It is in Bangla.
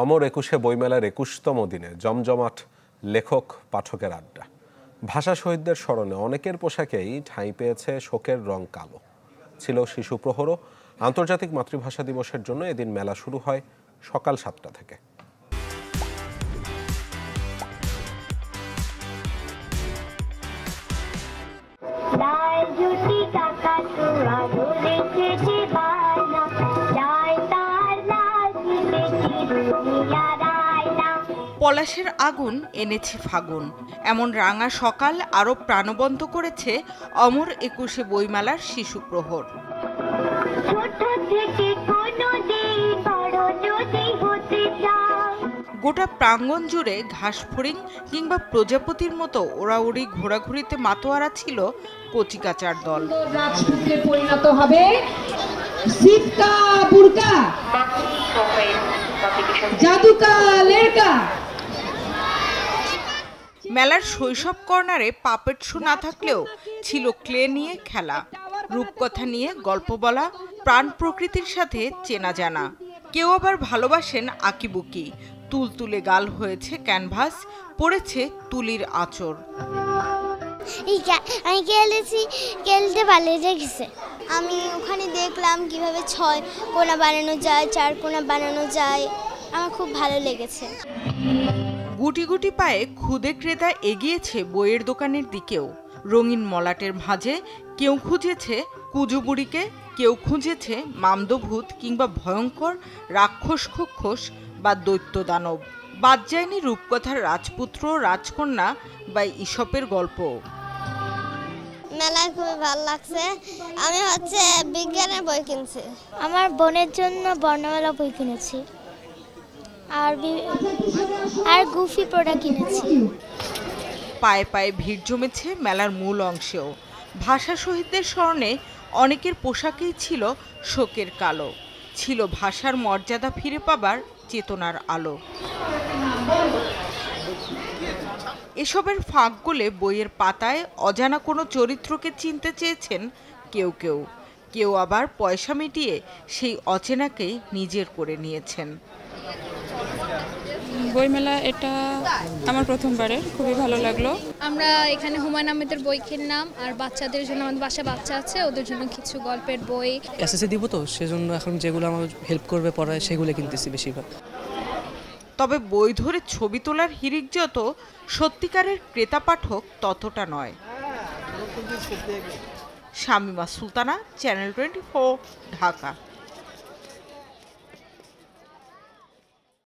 অমর একুশে বইমেলার ২১তম দিনে জমজমাট লেখক পাঠকের আড্ডা। ভাষা শহীদদের স্মরণে অনেকের পোশাকেই ঠাঁই পেয়েছে শোকের রং কালো। ছিল শিশু প্রহরও। আন্তর্জাতিক মাতৃভাষা দিবসের জন্য এদিন মেলা শুরু হয় সকাল ৭টা থেকে। পলাশের আগুন এনেছে ফাগুন, এমন রাঙা সকাল আরো প্রাণবন্ত করেছে অমর একুশে বইমেলার শিশু প্রহর। গোটা প্রাঙ্গণ জুড়ে ঘাসফড়িং কিংবা প্রজাপতির মতো ওড়াউড়ি ঘোরাঘুরিতে মাতোয়ারা ছিল কচিকাচার দল। পরিণত হবে সিটকা বুরকা জাদুকা লেরকা। মেলার শৈশব কর্নারে পাপেট শো না থাকলেও ছিল ক্লে নিয়ে খেলা, রূপকথা নিয়ে গল্প বলা, প্রাণ প্রকৃতির সাথে চেনা জানা। কেউ আবার ভালোবাসেন আঁকিবুকি, তুলতুলে গাল হয়েছে ক্যানভাস, পড়েছে তুলির আঁচড়। আমি খেলতে ভালো লেগেছে। আমি ওখানে দেখলাম কিভাবে 6 কোণা বানানো যায়, 4 কোণা বানানো যায়, আমার খুব ভালো লেগেছে। গুটি গুটি পায়ে খুদে ক্রেতা এগিয়েছে বইয়ের দোকানের দিকেও। রঙিন মলাটের ভাঁজে কেউ খুঁজেছে কুজুবুড়িকে, কেউ খুঁজেছে মামদভূত কিংবা ভয়ঙ্কর রাক্ষস খোক্ষস বা দৈত্য দানব। বাদ যায়নি রূপকথার রাজপুত্র রাজকন্যা বা ঈশপের গল্প। মেলায় খুবই ভালো লাগছে। আমি বিজ্ঞানের বই কিনছি। আমার বোনের জন্য বর্ণমালা বই কিনেছি, আর গুফি প্রোডাক্ট কিনেছি। পায়ে পায়ে ভিড় জমেছে মেলার মূল অংশেও। ভাষা শহীদদের স্মরণে অনেকের পোশাকেই ছিল শোকের কালো, ছিল ভাষার মর্যাদা ফিরে পাবার চেতনার আলো। এসবের ফাঁক গলে বইয়ের পাতায় অজানা কোনো চরিত্রকে চিনতে চেয়েছেন কেউ কেউ, কেউ আবার পয়সা মিটিয়ে সেই অচেনাকেই নিজের করে নিয়েছেন। বইমেলা এটা আমার প্রথমবারে, খুবই ভালো লাগলো। আমরা এখানে হুমায়ুন আহমেদের বই কিনলাম, আর বাচ্চাদের জন্য, আমাদের বাসায় বাচ্চা আছে, ওদের জন্য কিছু গল্পের বই। এসএসসি দিব তো, সেজন্য এখন যেগুলো আমার হেল্প করবে পড়ায় সেগুলো কিনতেছি বেশিরভাগ। তবে বই ধরে ছবি তোলার হিড়িক যত, সত্যিকারের ক্রেতা পাঠক ততটা নয়। শামিমা সুলতানা, চ্যানেল 24, ঢাকা।